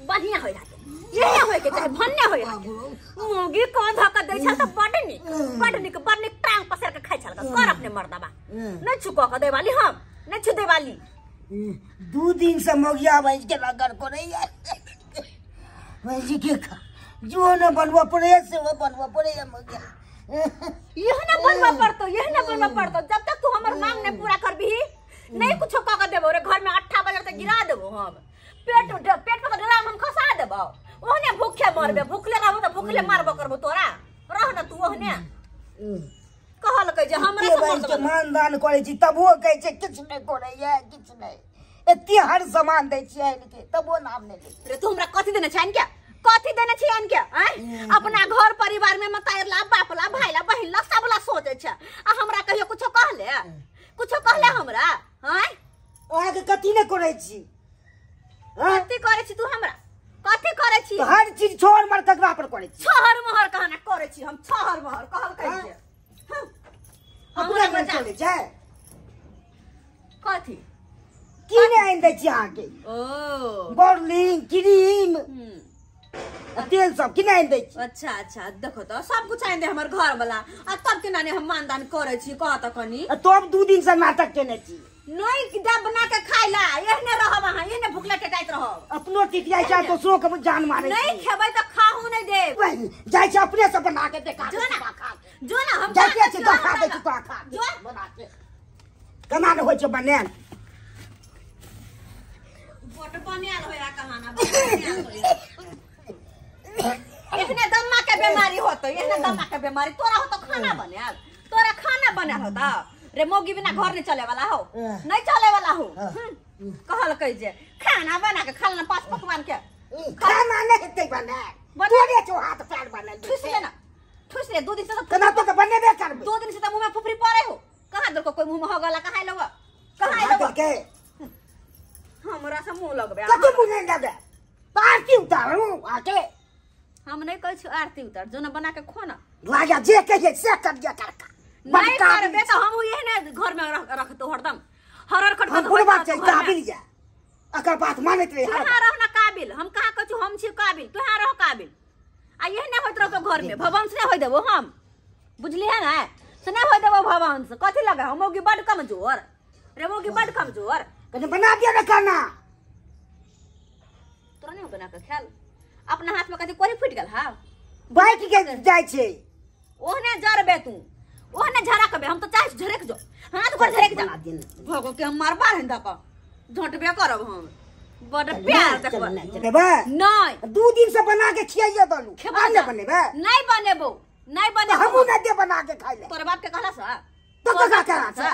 बढ़िया हो जाते ये होय के चाहे भन्ने होय मुगी को धक्का दै छ त बड़ निक टांग पसर के खाइ छल कर अपने मर्दबा न छुको के देवाली हम न छु देवाली 2 दिन से मोगिया भैंस के लगर को नहीं है भैंस के जो न बनवा पड़े से वो बनवा पड़े मोगिया यह न बनवा पड़तो जब तक तू हमर मांग ने पूरा करबी नहीं कुछ क के देबो रे घर में 8 बजे तक गिरा देबो हम पेट पर ड्राम हम खसा देबो ओहने भूखे मरबे भूखले रहबो त भूखले मारबो करबो तोरा रह न तू ओहने कहल के जे हमरा भैंस के मानदान करे छी तब वो कहे छे किछ नहीं करे है किछ नहीं एते हर सामान दै छी के तब वो नाम नहीं ले रे तू हमरा कथि देने छैन के कथि देने छियन के अपना घर परिवार में मतायरला बापला भाईला बहिनला सबला सोचे छ आ हमरा कहियो कुछो कहले हमरा हैं ओहा के कथि ने करे छी कथि करे छी तू हमरा कथि करे छी तो हर चीज छोड़ मर कगवा पर करे छी छहर महर कहना करे छी हम छहर महर कहल कहि जे अपना मन चले जाए कथि की ने आइन दै छी आके ओ बॉर्लिंग क्रीम तेल सब कि नहीं दै छी अच्छा देखो तो सब कुछ आइन दे हमर घर वाला आ तब के नाने हम मानदान करे छी कह त कनी तब 2 दिन से नाटक केने छी नहीं किताब बना के खाइला एहने रहब हां एहने भूखले टेटाइत रहब अपनो टिटिया जा तो सो के जान मारे नहीं खेबै त खाहू नहीं देब जाय छ अपने से बना के देखा जो ना हम जाके छी तो खा दे छी तो खा जो बना के केना न होय छ बनेन बोट बनेल होया कहाना इतने दम्मा के बीमारी होतो इतने दम्मा के बीमारी तोरा हो तो खाना बनेल तोरा खाना बनेल होता रे मोगी बिना घर नहीं चले वाला हो नहीं चले वाला हो कहल कहि जे खाना बना के खालना 5 पकवान के खाना नहीं हेते बना तोरे जो हाथ पैर बनल ठुस ले 2 दिन से कना तो बनेबे करबे 2 दिन से त मुंह में फुफरी पड़े हो कहां दर को कोई मुंह में हो गला कहां लवा कहां लवा के हमरा से मुंह लगबे कतो मुंह नहीं लगे पार्टी उतारू आके हम नहीं कहै छी आरती उतार जो न बना के खो ना लागा जे कहे से कर दिया करका नहीं करबे त हम एहने घर में रखतो हरदम हरर खट हम पूरी बात चाहिए काबिल जा अगर बात मानत रहे हां रह ना काबिल हम कहां कहू हम छी काबिल तू हां रह काबिल आ एहने होत रह तो घर में भवन से होय देबो हम बुझली है ना से नहीं होय देबो भवन से कथि लगा हम मोगी बड कमजोर रे मोगी बड कमजोर कने बना दिया ना खाना तोरा नहीं बना के खेल अपना हाथ में कथि कोरी फुट गेल हां बैठ के जाय छे ओहने जरबे तू ओहने झरा कबे हम तो चाहे झरक जो हाथ पर झरक जा भगो के हम मारबा हंदा का झटबे करब हम बड़ प्यार देखबा देबे नहीं 2 दिन से बना के खियाइए दलू खाने बनेबे नहीं बनेबो हम ना दे बना के खाइ ले तोर बाप के कहला सा तो का करा से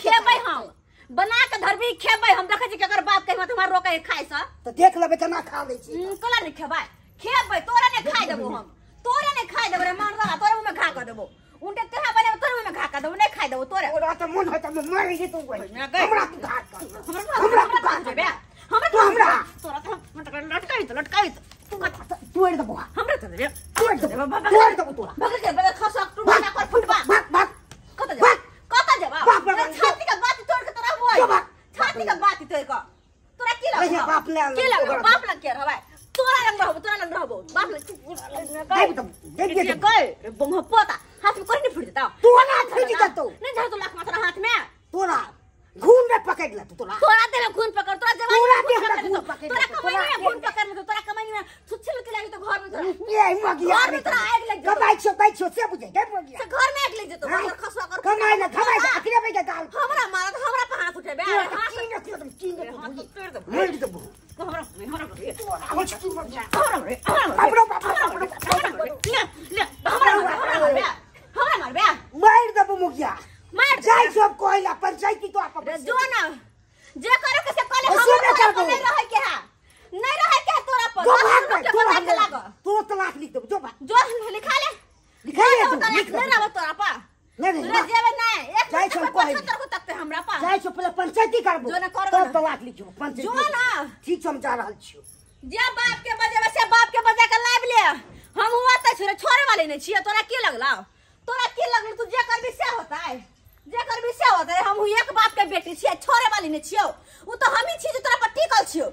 खेबै हम बना के धरबी खेबै हम देखै छी के अगर बाप के मत मार रोके खाइ सा तो देख लेबे केना खा लै छी कला नहीं खेबै खेबै तोरा ने खाइ देबो हम तोरा ने खाइ देबो रे मार दला तोरे मुंह में घा कर देबो उनटे तेहा बने तोरे मुंह में घा कर देबो नहीं खाइ देबो तोरे ओरा त मन होत मर ही तू हमरा तू घाट कर हमरा देबे हमरा तोरा तो लटकाई तोड़ दबो हमरा तो दे तोड़ दबो तोरा भग के बगे खसक टू बना कर फुटबा भाग कत जेबा छाती का बात तोड़ के तोरा होय छाती का बात तोड़ के तोरा की लग बाप ले की लग बाप लग के रहबे तोरा लग रहबो बाप लग दे गए रे बंग पोता हाथ में कोई नहीं फुट देता तू ना फुट जातो नहीं जा तो लाख मात्र हाथ में तोरा खून में पकड़ ले तोरा दे खून पकड़ तोरा जवानी तोरा कमाई में खून पकड़ में तोरा कमाई में छुच्छल के लागी तो घर में तोरा ये मगिया घर में तोरा आग लग कमाई छो से बुझे गए मगिया से घर में आग लग जेतो घर खसवा कर कमाई आखिर में के गाल हमरा मारत हमरा पे हाथ उठेबे कीन हाथ तोड़ दे मर दबो हमरा मारबे मार दबो मुखिया मार जाय सब कोइला पंचायती तो आप जो ना जे करे के से कले हम नहीं रहे के है नहीं रहे के तोरा पर तो तलाक लिख दबो जो लिखा ले लिख ना तोरा पा नहीं जेबे नहीं एक जाय सब कोइ 75 को तक हमरा पा जाय सब पहले पंचायती करबो जो ना करबो तब तलाक लिखो पंचायती जो ना ठीक समझा रहल छियो जे बाप के बजे से बाप के बजे के लाभ ले हम हुआ त छोरे वाले नहीं छिए तोरा की लगला तू जे करबी से होता है जेकर भी से होत रे हम एक बाप के बेटी छियै छोरे वाली ने छियौ उ तो हम ही छी जे तोरा पर टिकल छियौ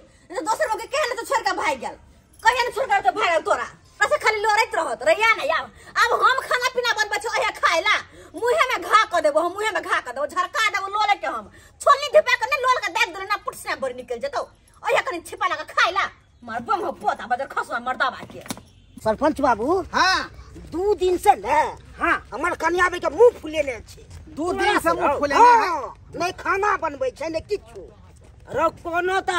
दोसर लोग के कहले तो छोड़ के भाग गेल कहिया न छोड़ के तो भाग गेल तोरा ऐसे खाली लोरैत रहत रैया नहीं अब हम खाना पीना बनबै छी ओहे खाइला मुहे में घा क देबो हम मुहे में घा क देबो झरका देबो लोले के हम छोलनी धिपा के ने लोल के देख देले ना पुटसना बड़ निकल जतो ओहे कनी छिपा लगा खाइला मार बम हो पोता बजर खसवा मर्दा बाके सरपंच बाबू हां 2 दिन से ले हां हमर कन्या बे के मुंह फुलेले छै 2 दिन से मुंह फुलेले है नहीं खाना बनबै छै ने किछु रो कोनो त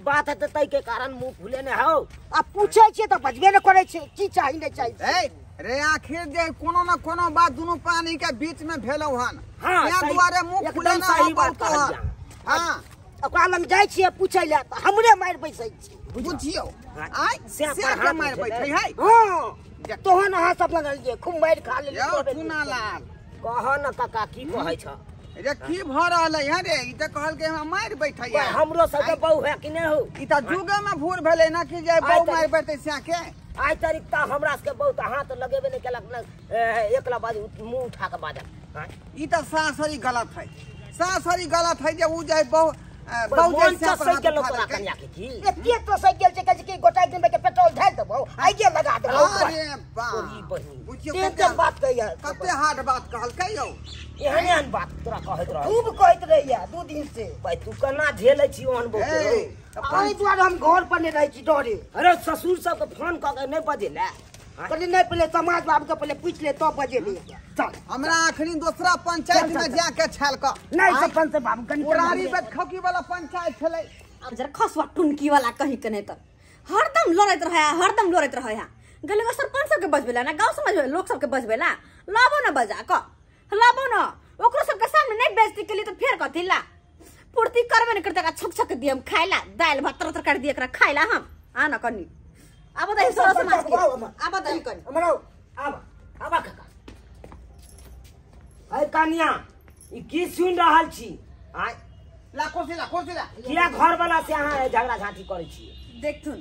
बात है तै के कारण मुंह फुले ने हो अब पूछै छियै त बजबे न करै छै की चाहि नै चाहि रे आखिर जे कोनो न कोनो बात दोनों प्राणी के बीच में भेलौ हन या दुआरे मुंह फुले न सही बात कहल हां ओकरा लग जाइ छियै पूछै ले त हमरे मार बैसै छी बुझियो आइ से पर मार बैठै है हां तोहन अहाँ सब लगल जे खूब मार खा ले यौ चुना लाल कह न काका की कहै छ रे की भ रहलै है रे ई त कहल के हम मार बैठै है हमरो सब के बहु है कि नै हो ई त जुगे में भूर भेलै ना कि जे बहु मार बैठै से के आइ तारीख त हमरा के बहुत हाथ लगेबे नै केलक न एकला बाज मुंह उठा के बाजल ई त सासरी गलत है सासरी गलत है जे उ जे बहु बहुत सही के लोग तोरा कन्या के की एते तो साइकिल से कहै कि गोटा दिन में के पेट्रोल ढाल देबो आइ के लगा देबो अरे बा बुझियो कते बात कहिया कते हार्ड बात कहल के यौ एहन बात तोरा कहैत रह खूब कहैत रहिया 2 दिन से भाई तू कना झेलै छी ओहन बहुत ओइ दुआरे हम घर पर नै रहै छी डरे अरे ससुर सब के फोन क के नै बजेला कहली नै पहले समाज बाबू के पहले पूछ ले तो बजेली चल हमरा आखरी दूसरा पंचायत में जाके छल क नै सरपंच बाबू कनी पुरानी बात खकी वाला पंचायत छलै अब जरा खसवा टुनकी वाला कहीं कने त हरदम लोरैत रहै है गले सरपंच सब के बजबेला ना गांव समाज लोग सब के बजबेला लाबो ना बजा क लाबो ना ओकरो सब के सामने नै बेइज्जती के लिए तो फेर कथिला पूर्ति करबे न करते का छक छक दियम खाइला दाल भात तरकारी दिए एकरा खाइला हम आ न कनी अब दही सोरा समाज के अब दही कनी हमरो अब काका ए कन्या ई की सुन रहल छी आइ ला कोसिला किया घर वाला से अहाँ झगड़ा झांटी करै छी देखथुन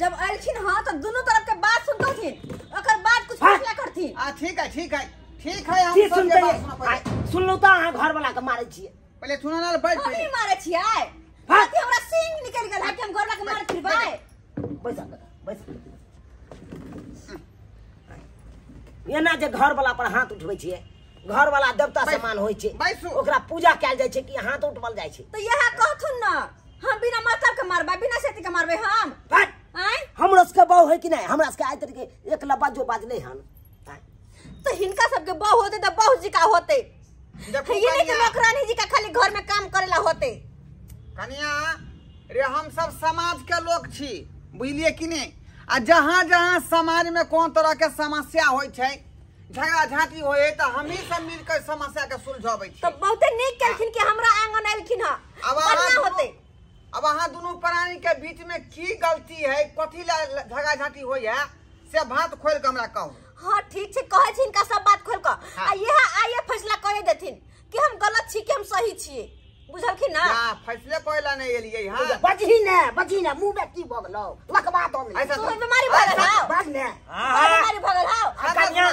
जब आइलखिन हां तो दोनों तरफ के बात सुनतथिन ओकर बाद कुछ फैसला करथिन आ ठीक है हम सब के बात सुनलौ त अहाँ घर वाला के मारै छी पहले सुना ना बैठ हम नहीं मारे छियै हाथी हमरा सिंग निकल गेल है कि हम घर वाला के मार फिरबै बैस ये ना जे घर वाला पर हाथ उठबै छियै घर वाला देवता समान होय छै ओकरा पूजा कैल जाय छै कि हाथ उठबल जाय छै तो यह कहथुन न हम बिना मतलब के मारबा बिना सेती के मारबे हम आइ हमरो के बहु है कि नहीं हमरा के आइ तरीके एक लबा जो बाजले हन तो हिनका सब के बहु होते तो बहु जी का होते ये नहीं कि नौकरानी जी का खाली घर में काम करेला होते कन्या रे हम सब समाज के लोग छी बुझलिए कि नहीं आ जहां जहां समाज में कोन तरह के समस्या होय छै झगड़ा झांटी होय त हम ही सब मिलकर समस्या के सुलझाबै छी तो बहुते नीक केलखिन कि हमरा आंगन आइलखिन ह बढ़िया होते अब अहाँ दोनों प्राणी के बीच में की गलती है कथी ला झगड़ा झांटी होय है से बात खोल के हमरा कहू हां ठीक छै कहै छी इनका सब बात खोल के आ यह आइए फैसला करे देथिन कि हम गलत छी कि हम सही छी बुझलखिन ना हां फैसले कोइला नहीं एलिए हां बजही ना मुंह में की भ गेलौ लकबा दो ऐसा तो बीमारी भ गेल हां बाज ने बीमारी भ गेल हां कन्या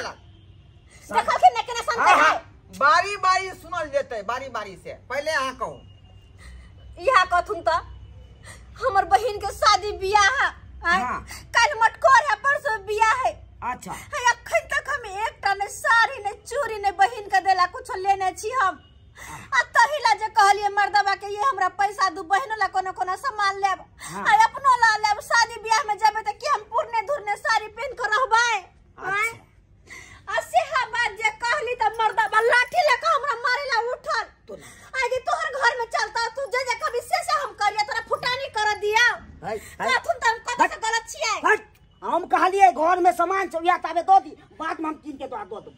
देखल कि न केना संते है बारी बारी सुनल जेतै बारी बारी से पहले अहाँ कहू इहा कहथुन त हमर बहिन के शादी बियाह है कल मटकोर है परसों बियाह है अच्छा है अखन तक हम एकटा ने साड़ी ने चूड़ी ने बहिन के देला कुछ लेने छी हम आ तहिला जे कहलिए मर्दबा के ये हमरा पैसा दू बहिनो ला कोनो कोनो सामान लेब आ अपनो ला लेब शादी बियाह में जेबे त कि हम पुरने धुरने साड़ी पहन के रहबै आ सेहा बात जे कहली त मर्दबा लाठी लेके हमरा मारेला उठल आगे तोहर घर में चलता तू जे जे कभी से हम करिया तोरा फुटानी कर दिया कहथुन त हम कत से गलत छियै हम कहलिए घर में सामान छ या ताबे दो दी बाद में हम किन के तोरा दो दो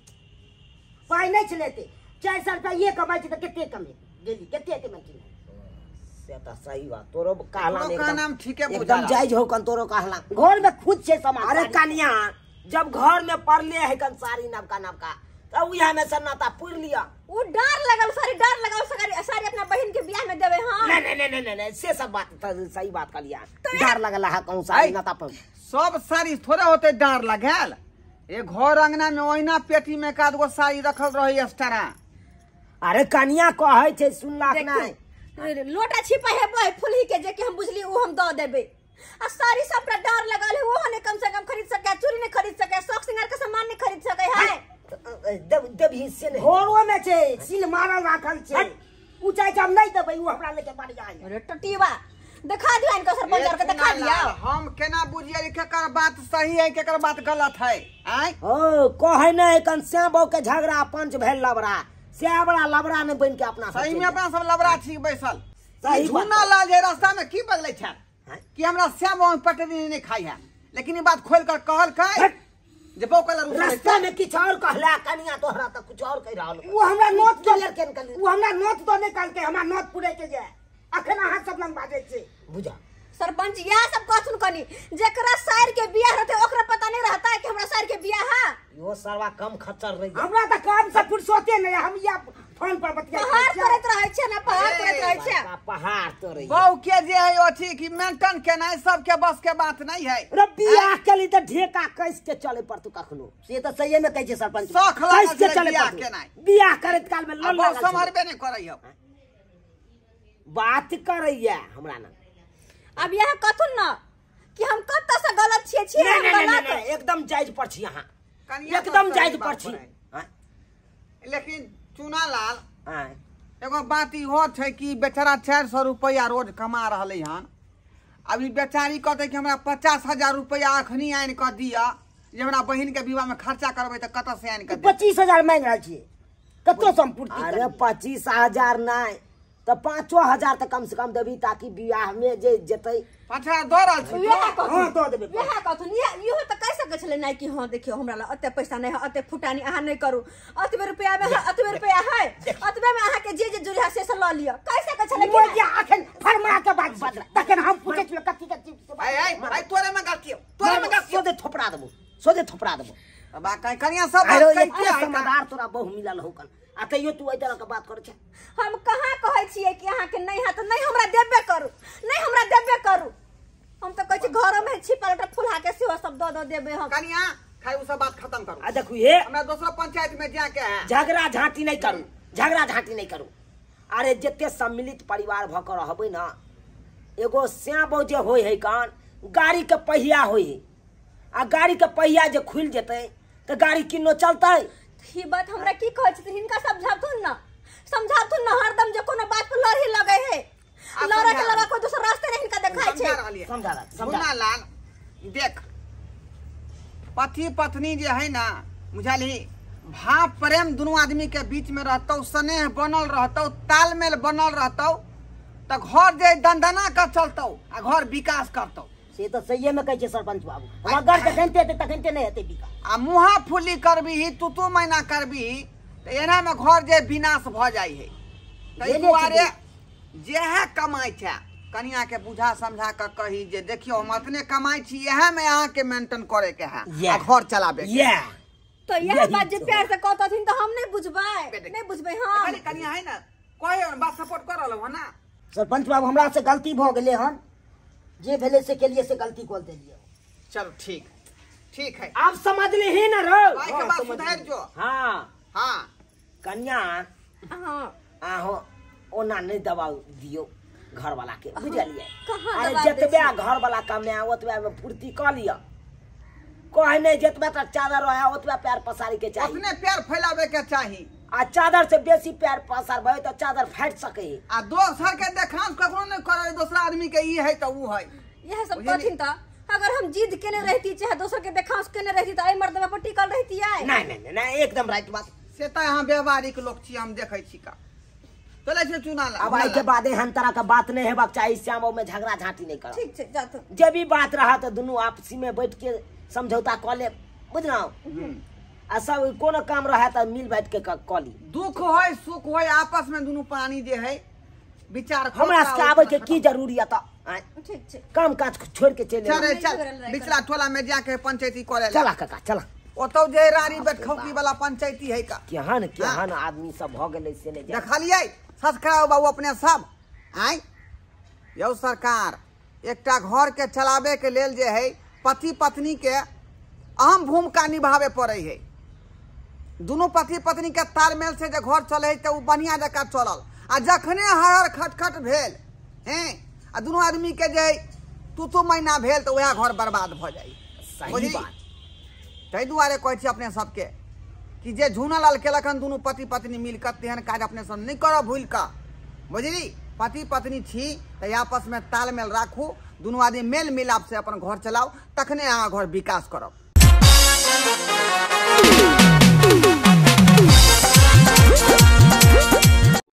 पाई नहीं चलेते 4 रुपया ये कमाई छी त केते कमे गेली केते के में किन से त सही बात तोरो कहला में एकदम जायज हो कन तोरो कहला घर में खुद से सामान अरे कन्या जब घर में पड़ले है कन सारी नवका तब यहां में सन्नाटा पुर लिया वो डर लगल सारी अपना बहन के बियाह में देवे हां नहीं से सब बात सही बात कर लिया डर लगल है कहूं सारी नाता पर सब साड़ी थोड़ा होते डर लगल ए घर अंगना में ओइना पेटी में एकाद गो साड़ी रखल रही एक्स्ट्रा अरे कनिया कहै छै सुनला नहीं लोटा छिपा है भाई फुलही के जे के हम बुझली वो हम दो देबे आ सारी सब पर डर लगल है वो ने कम से कम खरीद सके चूड़ी नहीं खरीद सके शौक सिंगार के सामान नहीं खरीद सके है देव हिस्से नहीं घोरो में छै सील मारल राखल छै उ चाहे हम नहीं देबै उ हमरा लेके बढ़ जाए अरे टटीवा दिखा दिया इनका सर बंदर के दिखा दिया हम केना बुझिए केकर बात सही है केकर बात गलत है आय ओ कहै नहीं कन श्याम बाबू के झगड़ा पंच भेल लबड़ा से बड़ा लबड़ा ने बन के अपना सही में अपना सब लबड़ा ठीक बैसल सही झुन्ना लाल जे रास्ता में की बदलै छै कि हमरा श्याम बाबू पटरी नहीं खाई है लेकिन ये बात खोल कर कहल kai जे बाबू कलर रास्ता में किछ और कहला कनिया तोहरा त कुछ और कह रहल वो हमरा नोट तो लेके निकल वो हमरा नोट तो निकाल के हमरा नोट पूरे के जाए अखन अहाँ सब लंग बाजे छे बुझा सरपंच यह सब कहथुन कनी जेकरा शायर के बियाह रहते ओकरा पता नहीं रहता है कि हमरा शायर के बियाह है यो सरवा कम खच्चर रही हमरा त काम से फुर्सते नहीं हम या फोन पर बतिया पहाड़ करत रहे छे ना पहाड़ करत रहे छे पहाड़ तो रही बाबू के जे है ओठी कि मेंटेन केना सब के बस के बात नहीं है रे बियाह के लिए त ढेका कैस के चले पड़तू कखनो से त सही में कहै छै सरपंच शौख कैस के चले बियाह पड़तू केना बियाह करत काल में लल्ला अब समझबे नहीं करई हो बात करैया हमरा ना अब यह कथुन ना कि हम कत से गलत छे नहीं एकदम जायज पर छी यहां एकदम जायज पर छी लेकिन चुना लाल एगो बात ई हो छै कि बेचारा 400 रुपया रोज कमा रहले हन अब ई बेचारी कहते कि हमरा 50,000 रुपया अखनी आइन क दिया जे हमरा बहिन के विवाह में खर्चा करबै त कत से आइन क 25,000 मांग रहल छी कतो संपूर्ति अरे 25,000 नहीं तो 5,000 तक कम से कम देबी ताकि बियाह में जे जतै 5,000 दो रहल छी हां दो देबे यह कथुन यो त कह सकै छले नहीं कि हां देखियो हमरा ला अते पैसा नहीं है अते फुटानी आहा नहीं करू अतबे रुपया में अतबे रुपया है अतबे में आहा के जे जुरिया से ल लियो कह सकै छले कि मोया अखन फरमा के बात बदला तखन हम पूछे छी कथि आई तोरे में गलती हो तोरे में गलती सोदे थोपड़ा देबो अब कनिया सब समादार तोरा बहु मिलल हो कल अतैयो तू एहि तरह के बात कर छै हम कहां कहै छियै कि अहाँ के नहीं है त नहीं हमरा देबे करू हम तो कहै छी घर में छिपल फुला के सेवा सब दो देबे हम कनिया खाई उ सब बात खत्म करू आ देखू हे हमरा दूसरा पंचायत में जाके है झगड़ा झांटी नहीं करू अरे जते सम्मिलित परिवार भ के रहबै ना एगो श्याम बाबू जे होय है कान गाड़ी के पहिया होय है आ गाड़ी के पहिया जे खुल जेतै त गाड़ी किनो चलतै ई बात हमरा की कहै छी हिनका समझाथुन ना हरदम जे कोनो बात पर लड़ही लगे है लड़ा के लड़ा कोई दूसरा रास्ते नहीं हिनका देखाई छै समझा लाल देख पति पत्नी जे है ना बुझाली भाव प्रेम दोनों आदमी के बीच में रहतौ स्नेह बनल रहतौ तालमेल बनल रहतौ त घर जे दंदना का चलतौ आ घर विकास करतौ से तो सही में कहै छै सरपंच बाबू अगर तखनते नहीं हेतै विकास आ मुहा फुली करबी तू महीना करबी त एना में घर जे विनाश भ जाई है तै दुआरे जे है कमाई छै कनिया के बुझा समझा के कही जे देखियो हम अपने कमाई छी यह में अहाँ के मेंटेन करे के है आ घर चलाबे तो यह बात जे प्यार से कहतथिन त हम नहीं बुझबै हां खाली कनिया है ना कोई और बात सपोर्ट कर रहल हो ना सरपंच बाबू हमरा से गलती भ गेलै हन जे भेले से के लिए से गलती कर देलिए चलो ठीक है आप समझ ले ही ना रो भाई के बात सुधार जो हां कन्या हां आहो ओना नहीं दबाव दियो घर वाला के बुझलिए अरे जतबे घर वाला कमे ओतबे में पूर्ति क लियो कहे नहीं जतबे तक चादर रहे ओतबे पैर पसारी के चाहिए अपने पैर फैलावे के चाहिए आ चादर से बेसी पैर पसार भए तो चादर फाट सके आ दोसर के देखांस ककरो नहीं करे दूसरा आदमी के ई है त ऊ है यह सब कठिन था अगर हम जिद केने रहती चाहे दोसर के देखांस केने रहती त ए मर्दवा पर टिकल रहती है नहीं एकदम राइट बात से त यहां व्यवहारिक लोग छी हम देखै छी का चले छै चुना ला अब आई के बाद हन तरह का बात नहीं हेबाक चाहिए श्याम बाबू में झगड़ा झांटी नहीं कर ठीक छै जात जब भी बात रहा तो दोनों आपसी में बैठ के समझौता क ले बुझना आ सब कोनो काम रहा त मिल बैठ के क ली दुख होय सुख होय आपस में दोनों प्राणी जे है विचार हमरा से आवे के की जरूरी है त ठीक छै काम काज छोड़ के चले चल बिचला टोला में जाके पंचायती करे चला काका चला ओतो जे रानी बैठौकी वाला पंचायती है का केहन आदमी सब भ गेलै से नहीं देखलिए सब्सक्राइब बाबू अपने सब आई यौ सरकार एकटा घर के चलावे के लेल जे है पति पत्नी के अहम भूमिका निभावे पड़े है दोनों पति पत्नी के तालमेल से जे घर चले तो उ बढ़िया जका चलल। आ जखने हर खटखट भेल हैं आ दोनों आदमी के जे तू महीना भेल तो वह घर बर्बाद भ जाई। सही बात। ताहि दुआरे कहै छी अपने सबके कि जे झूना लाल केलक हन दुनू पति पत्नी मिलकर तेहन काज अपने सब नहीं करब भूल का। बुझली पति पत्नी छी तो आपस में तालमेल राखू, दोनों आदमी मेल मिलाप से अपन घर चलाओ, तखने अहाँ घर विकास करब।